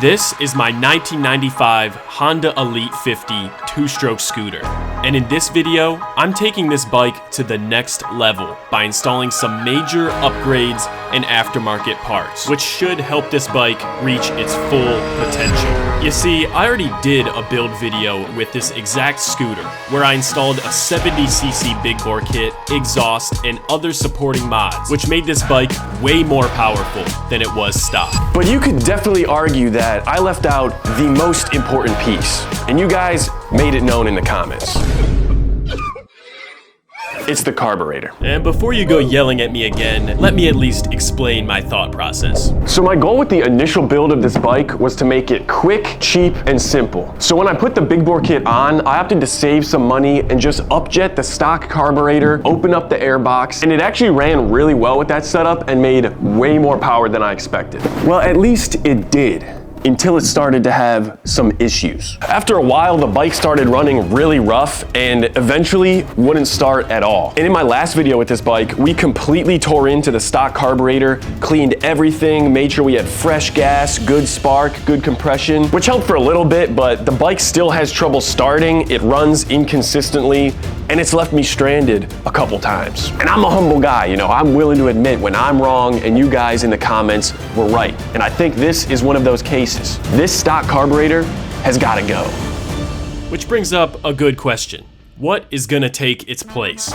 This is my 1995 Honda Elite 50 two-stroke scooter. And in this video, I'm taking this bike to the next level by installing some major upgrades and aftermarket parts, which should help this bike reach its full potential. You see, I already did a build video with this exact scooter, where I installed a 70cc big bore kit, exhaust, and other supporting mods, which made this bike way more powerful than it was stock. But you could definitely argue that I left out the most important piece, and you guys made it known in the comments. It's the carburetor. And before you go yelling at me again, let me at least explain my thought process. So my goal with the initial build of this bike was to make it quick, cheap, and simple. So when I put the big bore kit on, I opted to save some money and just upjet the stock carburetor, open up the air box, and it actually ran really well with that setup and made way more power than I expected. Well, at least it did, until it started to have some issues. After a while, the bike started running really rough and eventually wouldn't start at all. And in my last video with this bike, we completely tore into the stock carburetor, cleaned everything, made sure we had fresh gas, good spark, good compression, which helped for a little bit, but the bike still has trouble starting, it runs inconsistently, and it's left me stranded a couple times. And I'm a humble guy, you know, I'm willing to admit when I'm wrong and you guys in the comments were right. And I think this is one of those cases. This stock carburetor has got to go. Which brings up a good question. What is gonna take its place?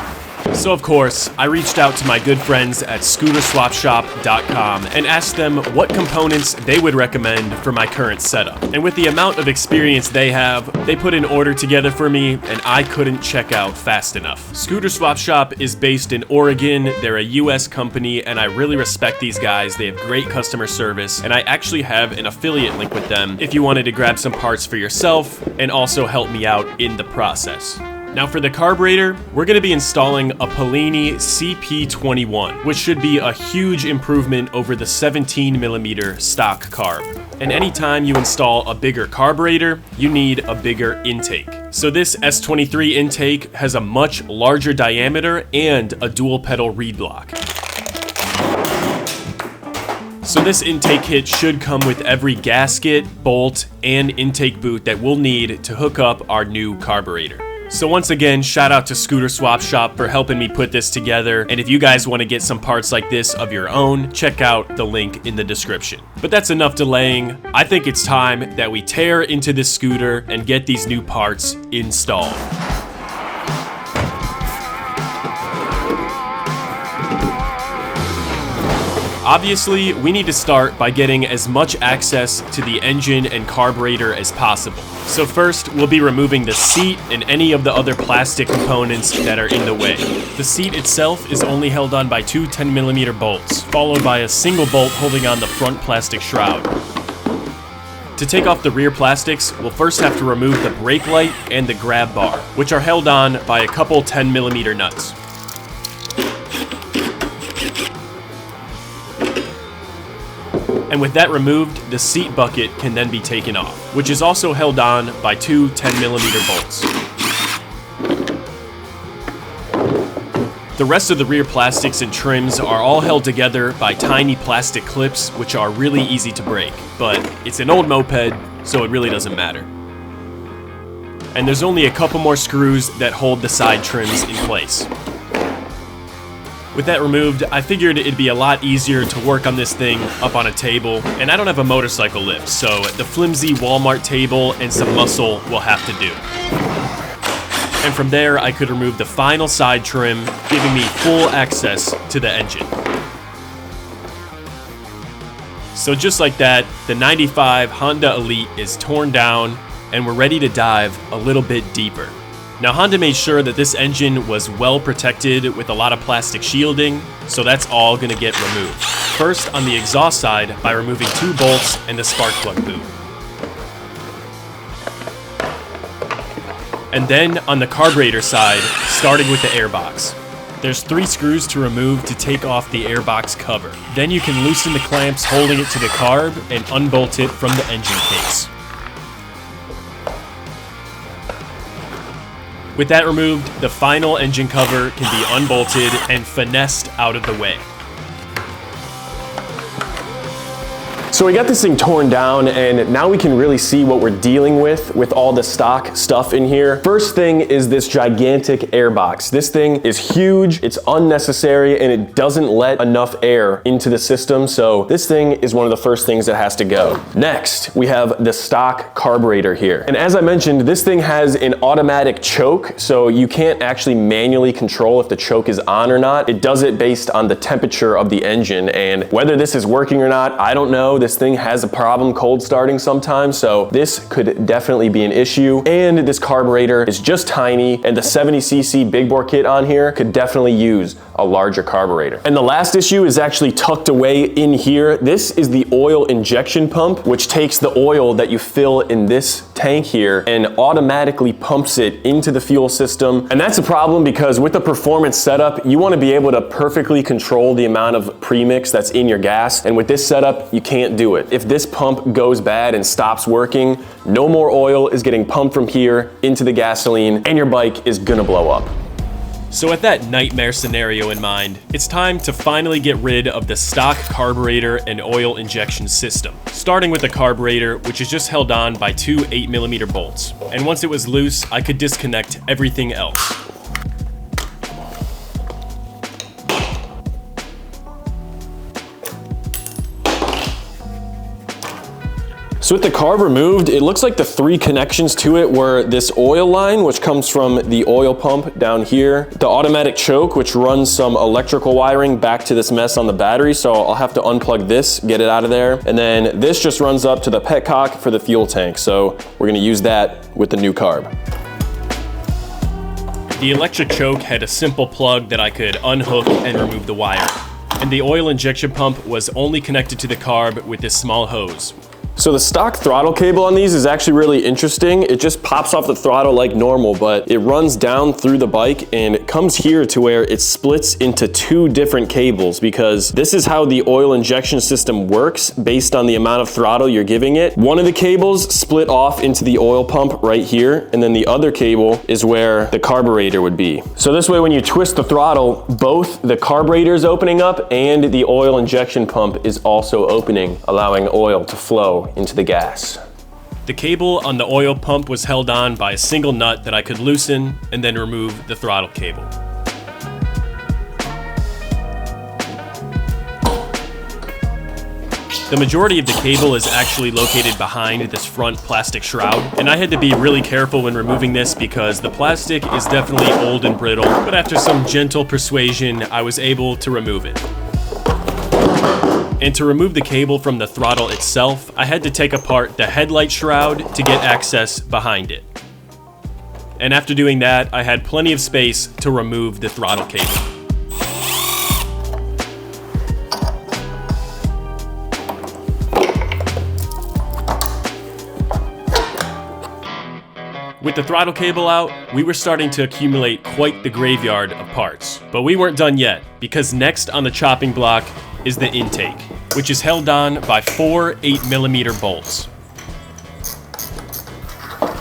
So of course, I reached out to my good friends at scooterswapshop.com and asked them what components they would recommend for my current setup. And with the amount of experience they have, they put an order together for me and I couldn't check out fast enough. Scooter Swap Shop is based in Oregon, they're a US company, and I really respect these guys. They have great customer service, and I actually have an affiliate link with them if you wanted to grab some parts for yourself and also help me out in the process. Now for the carburetor, we're going to be installing a Polini CP21, which should be a huge improvement over the 17mm stock carb. And anytime you install a bigger carburetor, you need a bigger intake. So this S23 intake has a much larger diameter and a dual pedal reed block. So this intake kit should come with every gasket, bolt, and intake boot that we'll need to hook up our new carburetor. So once again, shout out to Scooter Swap Shop for helping me put this together, and if you guys want to get some parts like this of your own, check out the link in the description. But that's enough delaying. I think it's time that we tear into this scooter and get these new parts installed. Obviously, we need to start by getting as much access to the engine and carburetor as possible. So first, we'll be removing the seat and any of the other plastic components that are in the way. The seat itself is only held on by two 10mm bolts, followed by a single bolt holding on the front plastic shroud. To take off the rear plastics, we'll first have to remove the brake light and the grab bar, which are held on by a couple 10mm nuts. And with that removed, the seat bucket can then be taken off, which is also held on by two 10mm bolts. The rest of the rear plastics and trims are all held together by tiny plastic clips, which are really easy to break, but it's an old moped, so it really doesn't matter. And there's only a couple more screws that hold the side trims in place. With that removed, I figured it'd be a lot easier to work on this thing up on a table, and I don't have a motorcycle lift, so the flimsy Walmart table and some muscle will have to do. And from there, I could remove the final side trim, giving me full access to the engine. So just like that, the 95 Honda Elite is torn down, and we're ready to dive a little bit deeper. Now Honda made sure that this engine was well protected with a lot of plastic shielding, so that's all gonna get removed. First on the exhaust side by removing two bolts and the spark plug boot. And then on the carburetor side, starting with the airbox. There's 3 screws to remove to take off the airbox cover. Then you can loosen the clamps holding it to the carb and unbolt it from the engine case. With that removed, the final engine cover can be unbolted and finessed out of the way. So we got this thing torn down, and now we can really see what we're dealing with all the stock stuff in here. First thing is this gigantic air box. This thing is huge, it's unnecessary, and it doesn't let enough air into the system, so this thing is one of the first things that has to go. Next, we have the stock carburetor here. And as I mentioned, this thing has an automatic choke, so you can't actually manually control if the choke is on or not. It does it based on the temperature of the engine, and whether this is working or not, I don't know. This thing has a problem cold starting sometimes, so this could definitely be an issue. And this carburetor is just tiny, and the 70cc big bore kit on here could definitely use a larger carburetor. And the last issue is actually tucked away in here. This is the oil injection pump, which takes the oil that you fill in this tank here and automatically pumps it into the fuel system. And that's a problem because with the performance setup, you want to be able to perfectly control the amount of premix that's in your gas. And with this setup, you can't do it. If this pump goes bad and stops working, no more oil is getting pumped from here into the gasoline, and your bike is gonna blow up. So with that nightmare scenario in mind, it's time to finally get rid of the stock carburetor and oil injection system. Starting with the carburetor, which is just held on by two 8mm bolts. And once it was loose, I could disconnect everything else. So with the carb removed, it looks like the three connections to it were this oil line, which comes from the oil pump down here, the automatic choke, which runs some electrical wiring back to this mess on the battery. So I'll have to unplug this, get it out of there. And then this just runs up to the petcock for the fuel tank. So we're gonna use that with the new carb. The electric choke had a simple plug that I could unhook and remove the wire. And the oil injection pump was only connected to the carb with this small hose. So the stock throttle cable on these is actually really interesting. It just pops off the throttle like normal, but it runs down through the bike and it comes here to where it splits into two different cables, because this is how the oil injection system works based on the amount of throttle you're giving it. One of the cables split off into the oil pump right here, and then the other cable is where the carburetor would be. So this way, when you twist the throttle, both the carburetor is opening up and the oil injection pump is also opening, allowing oil to flow into the gas. The cable on the oil pump was held on by a single nut that I could loosen and then remove the throttle cable. The majority of the cable is actually located behind this front plastic shroud, and I had to be really careful when removing this because the plastic is definitely old and brittle, but after some gentle persuasion, I was able to remove it. And to remove the cable from the throttle itself, I had to take apart the headlight shroud to get access behind it. And after doing that, I had plenty of space to remove the throttle cable. With the throttle cable out, we were starting to accumulate quite the graveyard of parts. But we weren't done yet, because next on the chopping block is the intake, which is held on by four 8mm bolts.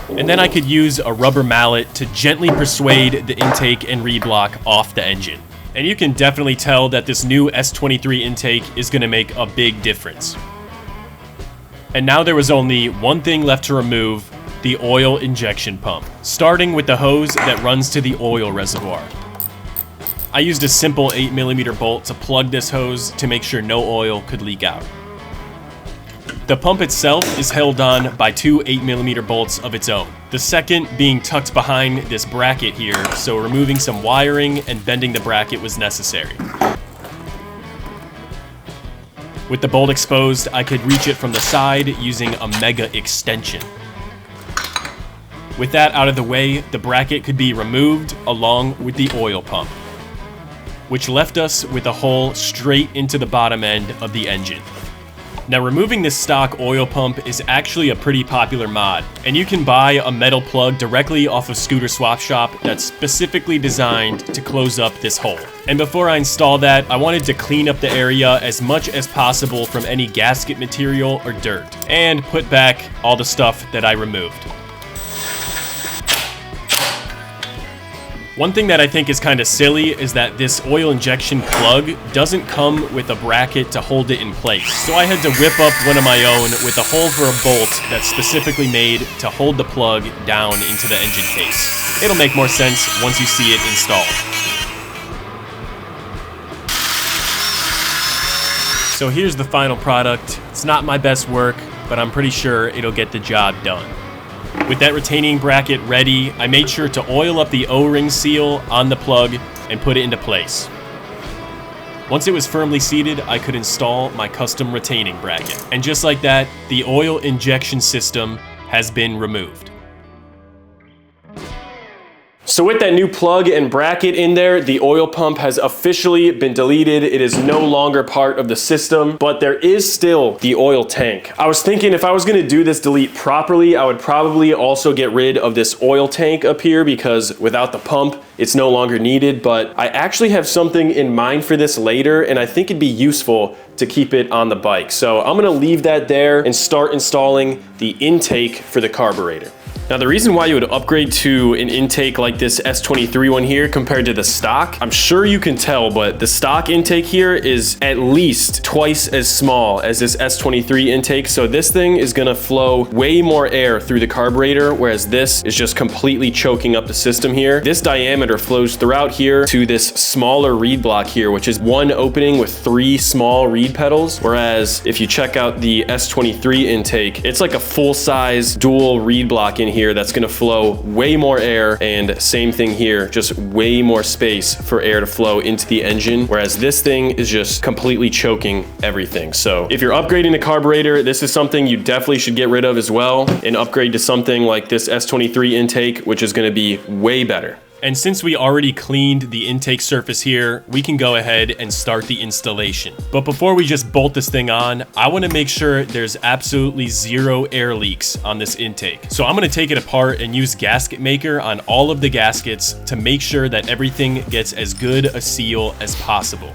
And then I could use a rubber mallet to gently persuade the intake and reblock off the engine. And you can definitely tell that this new S23 intake is going to make a big difference. And now there was only one thing left to remove: the oil injection pump, starting with the hose that runs to the oil reservoir. I used a simple 8mm bolt to plug this hose to make sure no oil could leak out. The pump itself is held on by two 8mm bolts of its own, the second being tucked behind this bracket here, so removing some wiring and bending the bracket was necessary. With the bolt exposed, I could reach it from the side using a mega extension. With that out of the way, the bracket could be removed along with the oil pump, which left us with a hole straight into the bottom end of the engine. Now, removing this stock oil pump is actually a pretty popular mod, and you can buy a metal plug directly off of Scooter Swap Shop that's specifically designed to close up this hole. And before I install that, I wanted to clean up the area as much as possible from any gasket material or dirt, and put back all the stuff that I removed. One thing that I think is kind of silly is that this oil injection plug doesn't come with a bracket to hold it in place. So I had to whip up one of my own with a hole for a bolt that's specifically made to hold the plug down into the engine case. It'll make more sense once you see it installed. So here's the final product. It's not my best work, but I'm pretty sure it'll get the job done. With that retaining bracket ready, I made sure to oil up the O-ring seal on the plug and put it into place. Once it was firmly seated, I could install my custom retaining bracket. And just like that, the oil injection system has been removed. So with that new plug and bracket in there, the oil pump has officially been deleted. It is no longer part of the system, but there is still the oil tank. I was thinking if I was gonna do this delete properly, I would probably also get rid of this oil tank up here because without the pump, it's no longer needed, but I actually have something in mind for this later, and I think it'd be useful to keep it on the bike. So I'm gonna leave that there and start installing the intake for the carburetor. Now the reason why you would upgrade to an intake like this S23 one here compared to the stock, I'm sure you can tell, but the stock intake here is at least twice as small as this S23 intake. So this thing is gonna flow way more air through the carburetor, whereas this is just completely choking up the system here. This diameter flows throughout here to this smaller reed block here, which is one opening with 3 small reed pedals. Whereas if you check out the S23 intake, it's like a full-size dual reed block in here that's gonna flow way more air, and same thing here, just way more space for air to flow into the engine, whereas this thing is just completely choking everything. So if you're upgrading the carburetor, this is something you definitely should get rid of as well and upgrade to something like this S23 intake, which is gonna be way better. And since we already cleaned the intake surface here, we can go ahead and start the installation. But before we just bolt this thing on, I want to make sure there's absolutely 0 air leaks on this intake. So I'm going to take it apart and use gasket maker on all of the gaskets to make sure that everything gets as good a seal as possible.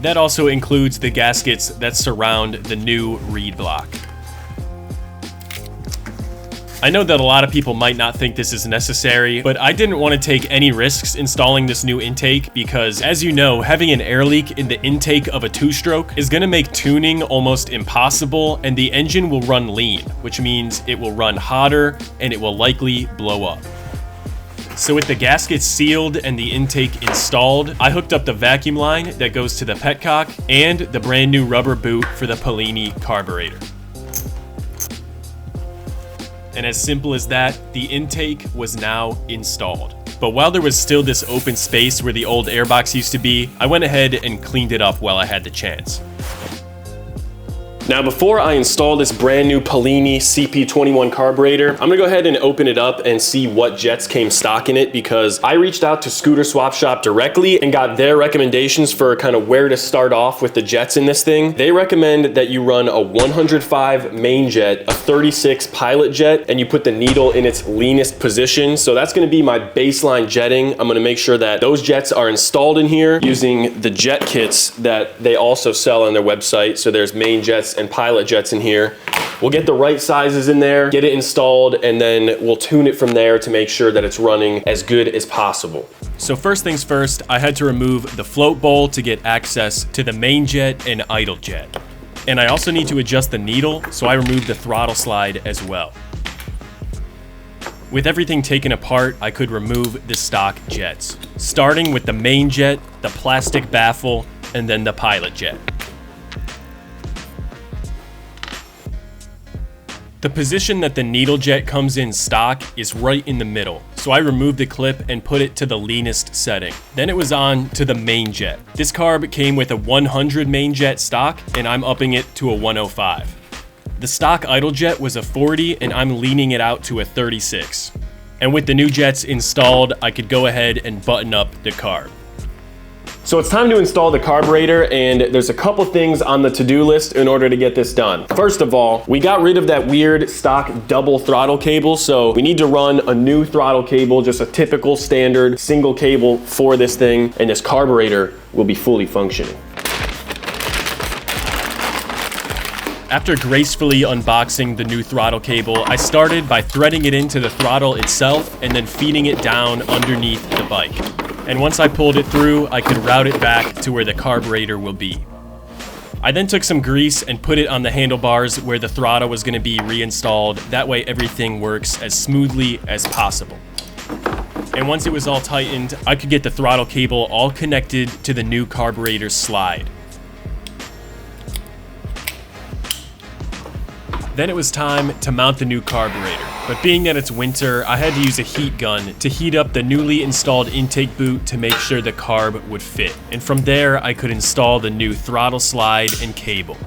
That also includes the gaskets that surround the new reed block. I know that a lot of people might not think this is necessary, but I didn't want to take any risks installing this new intake because, as you know, having an air leak in the intake of a 2-stroke is going to make tuning almost impossible, and the engine will run lean, which means it will run hotter and it will likely blow up. So with the gaskets sealed and the intake installed, I hooked up the vacuum line that goes to the petcock and the brand new rubber boot for the Polini carburetor. And as simple as that, the intake was now installed. But while there was still this open space where the old airbox used to be, I went ahead and cleaned it up while I had the chance. Now before I install this brand new Polini CP21 carburetor, I'm gonna go ahead and open it up and see what jets came stock in it, because I reached out to Scooter Swap Shop directly and got their recommendations for kind of where to start off with the jets in this thing. They recommend that you run a 105 main jet, a 36 pilot jet, and you put the needle in its leanest position. So that's gonna be my baseline jetting. I'm gonna make sure that those jets are installed in here using the jet kits that they also sell on their website. So there's main jets and pilot jets in here. We'll get the right sizes in there, get it installed, and then we'll tune it from there to make sure that it's running as good as possible. So first things first, I had to remove the float bowl to get access to the main jet and idle jet. And I also need to adjust the needle, so I removed the throttle slide as well. With everything taken apart, I could remove the stock jets, starting with the main jet, the plastic baffle, and then the pilot jet. The position that the needle jet comes in stock is right in the middle, so I removed the clip and put it to the leanest setting. Then it was on to the main jet. This carb came with a 100 main jet stock, and I'm upping it to a 105. The stock idle jet was a 40, and I'm leaning it out to a 36. And with the new jets installed, I could go ahead and button up the carb. So it's time to install the carburetor, and there's a couple things on the to-do list in order to get this done. First of all, we got rid of that weird stock double throttle cable, so we need to run a new throttle cable, just a typical standard single cable for this thing, and this carburetor will be fully functioning. After gracefully unboxing the new throttle cable, I started by threading it into the throttle itself and then feeding it down underneath the bike. And once I pulled it through, I could route it back to where the carburetor will be. I then took some grease and put it on the handlebars where the throttle was going to be reinstalled. That way everything works as smoothly as possible. And once it was all tightened, I could get the throttle cable all connected to the new carburetor slide. Then it was time to mount the new carburetor. But being that it's winter, I had to use a heat gun to heat up the newly installed intake boot to make sure the carb would fit. And from there, I could install the new throttle slide and cable.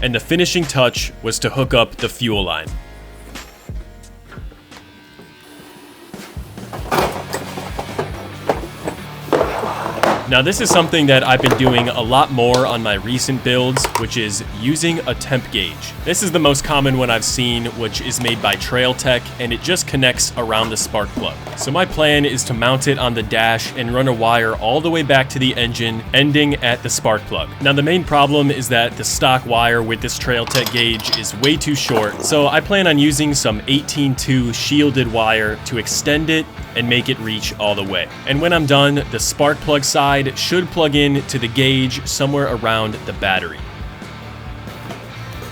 And the finishing touch was to hook up the fuel line. Now this is something that I've been doing a lot more on my recent builds, which is using a temp gauge. This is the most common one I've seen, which is made by Trail Tech, and it just connects around the spark plug. So my plan is to mount it on the dash and run a wire all the way back to the engine, ending at the spark plug. Now the main problem is that the stock wire with this Trail Tech gauge is way too short, so I plan on using some 18-2 shielded wire to extend it and make it reach all the way. And when I'm done, the spark plug side should plug in to the gauge somewhere around the battery.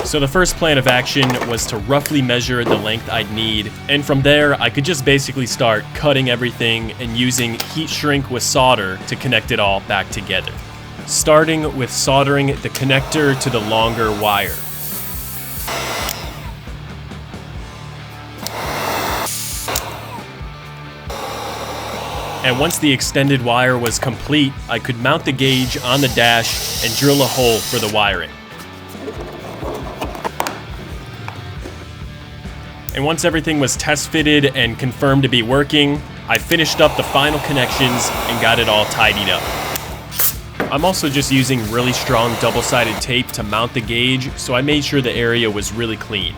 So the first plan of action was to roughly measure the length I'd need, and from there I could just basically start cutting everything and using heat shrink with solder to connect it all back together. Starting with soldering the connector to the longer wire. And once the extended wire was complete, I could mount the gauge on the dash and drill a hole for the wiring. And once everything was test fitted and confirmed to be working, I finished up the final connections and got it all tidied up. I'm also just using really strong double-sided tape to mount the gauge, so I made sure the area was really clean.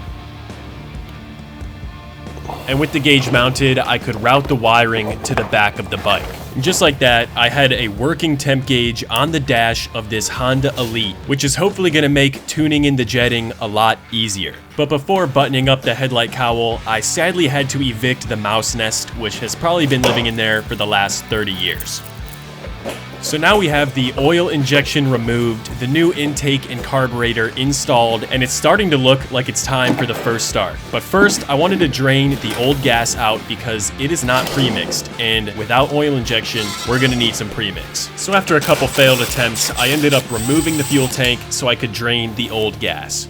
And with the gauge mounted, I could route the wiring to the back of the bike. And just like that, I had a working temp gauge on the dash of this Honda Elite, which is hopefully going to make tuning in the jetting a lot easier. But before buttoning up the headlight cowl, I sadly had to evict the mouse nest, which has probably been living in there for the last 30 years. So now we have the oil injection removed, the new intake and carburetor installed, and it's starting to look like it's time for the first start. But first, I wanted to drain the old gas out because it is not pre-mixed, and without oil injection, we're gonna need some pre-mix. So after a couple failed attempts, I ended up removing the fuel tank so I could drain the old gas.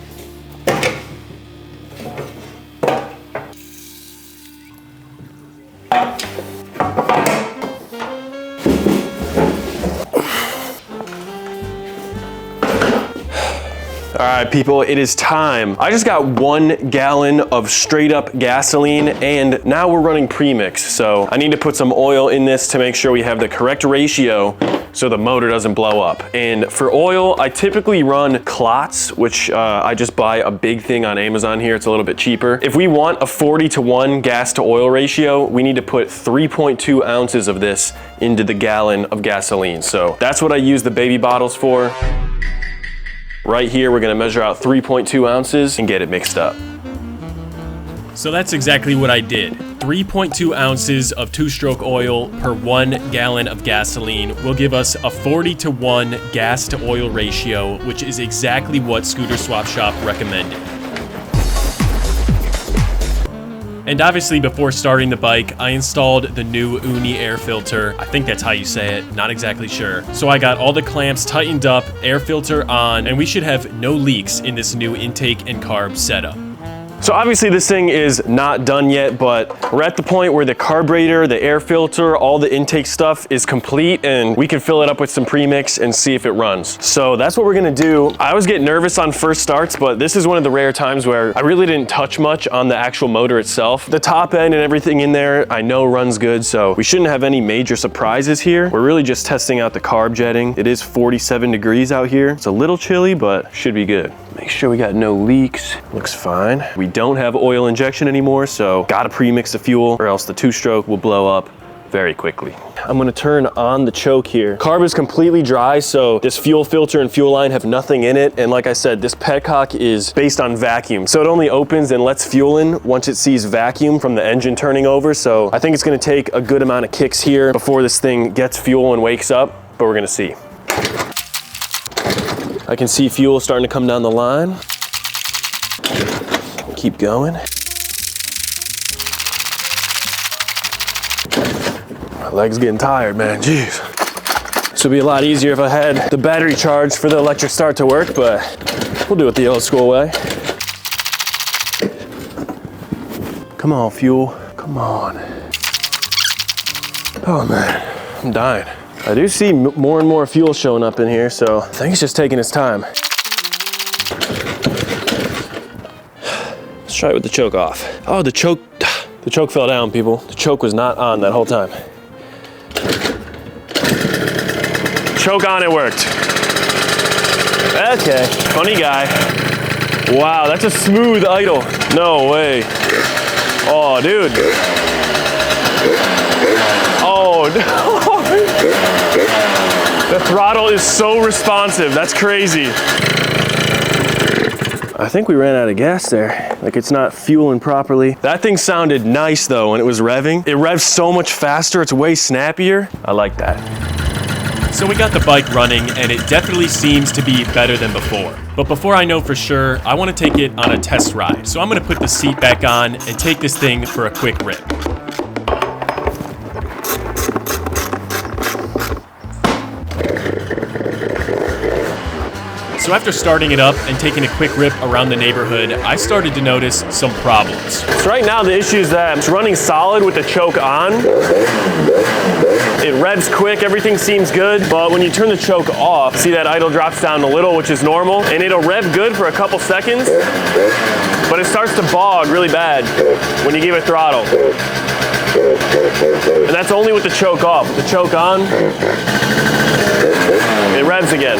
All right, people, it is time. I just got 1 gallon of straight up gasoline, and now we're running premix. So I need to put some oil in this to make sure we have the correct ratio so the motor doesn't blow up. And for oil, I typically run Klotz, which I just buy a big thing on Amazon here. It's a little bit cheaper. If we want a 40-to-1 gas to oil ratio, we need to put 3.2 ounces of this into the gallon of gasoline. So that's what I use the baby bottles for. Right here, we're gonna measure out 3.2 ounces and get it mixed up. So that's exactly what I did. 3.2 ounces of 2-stroke oil per 1 gallon of gasoline will give us a 40-to-1 gas to oil ratio, which is exactly what Scooter Swap Shop recommended. And obviously before starting the bike, I installed the new Uni air filter. I think that's how you say it, not exactly sure. So I got all the clamps tightened up, air filter on, and we should have no leaks in this new intake and carb setup. So obviously this thing is not done yet, but we're at the point where the carburetor, the air filter, all the intake stuff is complete, and we can fill it up with some premix and see if it runs. So that's what we're gonna do. I always get nervous on first starts, but this is one of the rare times where I really didn't touch much on the actual motor itself. The top end and everything in there I know runs good, so we shouldn't have any major surprises here. We're really just testing out the carb jetting. It is 47 degrees out here. It's a little chilly, but should be good. Make sure we got no leaks. Looks fine. We don't have oil injection anymore, so gotta pre-mix the fuel or else the 2-stroke will blow up very quickly. I'm gonna turn on the choke here. Carb is completely dry, so this fuel filter and fuel line have nothing in it. And like I said, this petcock is based on vacuum. So it only opens and lets fuel in once it sees vacuum from the engine turning over. So I think it's gonna take a good amount of kicks here before this thing gets fuel and wakes up, but we're gonna see. I can see fuel starting to come down the line. Keep going. My leg's getting tired, man, jeez. This would be a lot easier if I had the battery charged for the electric start to work, but we'll do it the old school way. Come on, fuel, come on. Oh man, I'm dying. I do see more and more fuel showing up in here, so I think it's just taking its time. Let's try it with the choke off. Oh, the choke fell down, people. The choke was not on that whole time. Choke on, it worked. Okay, funny guy. Wow, that's a smooth idle. No way. Oh, dude. Oh, no. The throttle is so responsive. That's crazy. I think we ran out of gas there. Like, it's not fueling properly. That thing sounded nice though when it was revving. It revs so much faster, it's way snappier. I like that. So we got the bike running, and it definitely seems to be better than before. But before I know for sure, I want to take it on a test ride. So I'm going to put the seat back on and take this thing for a quick rip. So after starting it up and taking a quick rip around the neighborhood, I started to notice some problems. So right now the issue is that it's running solid with the choke on. It revs quick, everything seems good, but when you turn the choke off, see that idle drops down a little, which is normal, and it'll rev good for a couple seconds, but it starts to bog really bad when you give it throttle. And that's only with the choke off. With the choke on, it revs again.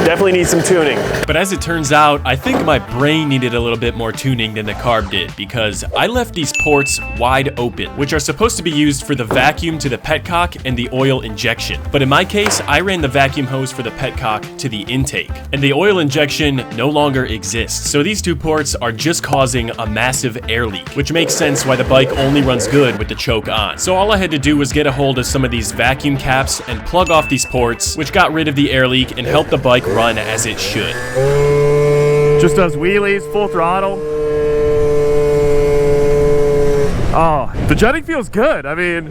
Definitely needs some tuning. But as it turns out, I think my brain needed a little bit more tuning than the Carb did, because I left these ports wide open, which are supposed to be used for the vacuum to the petcock and the oil injection. But in my case, I ran the vacuum hose for the petcock to the intake, and the oil injection no longer exists. So these two ports are just causing a massive air leak, which makes sense why the bike only runs good with the choke on. So all I had to do was get a hold of some of these vacuum caps and plug off these ports, which got rid of the air leak and helped the bike run as it should. Just does wheelies, full throttle. Oh, the jetting feels good. I mean,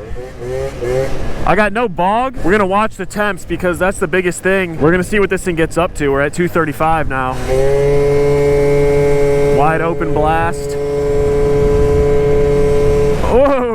I got no bog. We're gonna watch the temps because that's the biggest thing. We're gonna see what this thing gets up to. We're at 235 now. Wide open blast. Whoa.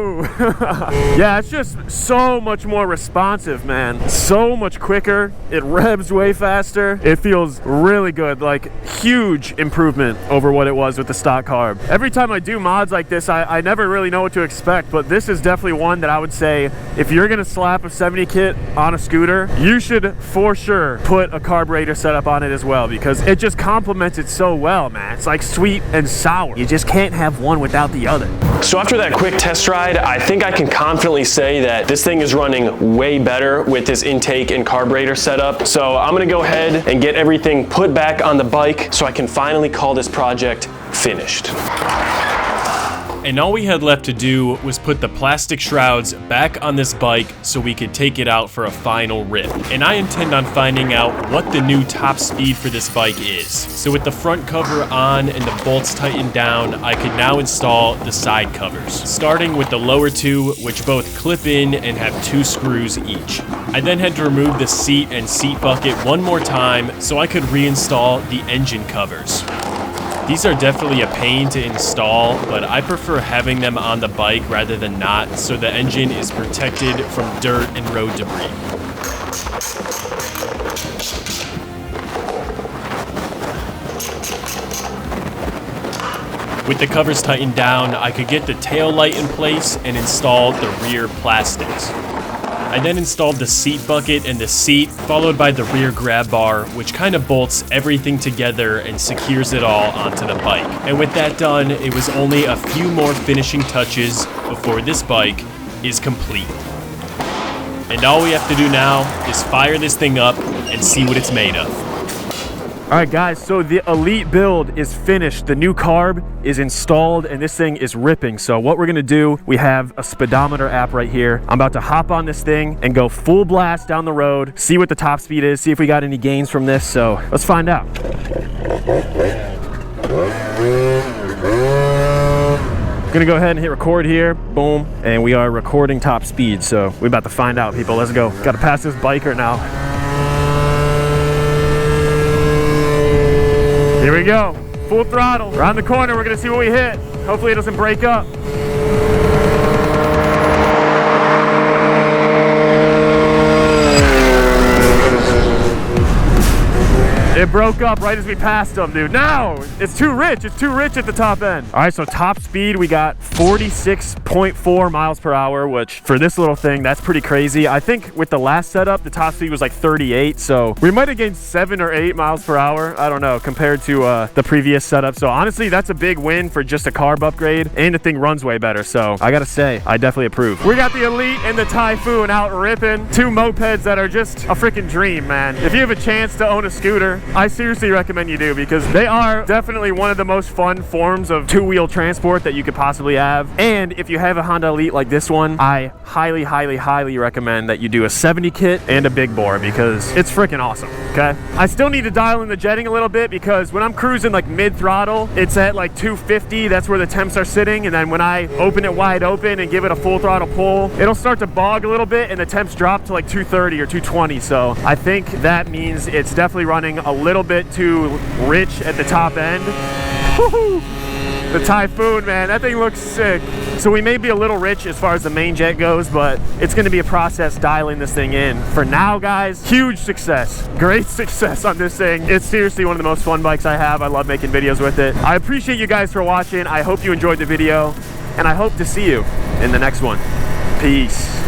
Yeah, it's just so much more responsive, man. So much quicker. It revs way faster. It feels really good, like huge improvement over what it was with the stock Carb. Every time I do mods like this, I never really know what to expect, but this is definitely one that I would say, if you're gonna slap a 70 kit on a scooter, you should for sure put a carburetor setup on it as well, because it just complements it so well, man. It's like sweet and sour. You just can't have one without the other. So after that quick test ride, I think I can confidently say that this thing is running way better with this intake and carburetor setup. So I'm gonna go ahead and get everything put back on the bike so I can finally call this project finished. And all we had left to do was put the plastic shrouds back on this bike so we could take it out for a final rip. And I intend on finding out what the new top speed for this bike is. So with the front cover on and the bolts tightened down, I could now install the side covers, starting with the lower two, which both clip in and have 2 screws each. I then had to remove the seat and seat bucket one more time so I could reinstall the engine covers. These are definitely a pain to install, but I prefer having them on the bike rather than not, so the engine is protected from dirt and road debris. With the covers tightened down, I could get the tail light in place and install the rear plastics. I then installed the seat bucket and the seat, followed by the rear grab bar, which kind of bolts everything together and secures it all onto the bike. And with that done, it was only a few more finishing touches before this bike is complete. And all we have to do now is fire this thing up and see what it's made of. All right, guys, so the Elite build is finished. The new carb is installed, and this thing is ripping. So what we're gonna do, we have a speedometer app right here. I'm about to hop on this thing and go full blast down the road, see what the top speed is, see if we got any gains from this. So let's find out. Gonna go ahead and hit record here, boom, and we are recording top speed. So we're about to find out, people. Let's go. Gotta pass this biker now. Here we go, full throttle. Around the corner, we're gonna see what we hit. Hopefully it doesn't break up. It broke up right as we passed them, dude. No, it's too rich. It's too rich at the top end. All right, so top speed, we got 46.4 miles per hour, which for this little thing, that's pretty crazy. I think with the last setup, the top speed was like 38. So we might have gained 7 or 8 miles per hour. I don't know, compared to the previous setup. So honestly, that's a big win for just a carb upgrade, and the thing runs way better. So I gotta say, I definitely approve. We got the Elite and the Typhoon out ripping. 2 mopeds that are just a freaking dream, man. If you have a chance to own a scooter, I seriously recommend you do, because they are definitely one of the most fun forms of 2-wheel transport that you could possibly have. And if you have a Honda Elite like this one, I highly, highly, highly recommend that you do a 70 kit and a big bore, because it's freaking awesome, okay? I still need to dial in the jetting a little bit, because when I'm cruising like mid-throttle, it's at like 250. That's where the temps are sitting. And then when I open it wide open and give it a full throttle pull, it'll start to bog a little bit, and the temps drop to like 230 or 220. So I think that means it's definitely running a little bit too rich at the top end. Woohoo! The Typhoon, man, that thing looks sick. So we may be a little rich as far as the main jet goes, but it's gonna be a process dialing this thing in. For now, guys, huge success. Great success on this thing. It's seriously one of the most fun bikes I have. I love making videos with it. I appreciate you guys for watching. I hope you enjoyed the video, and I hope to see you in the next one. Peace.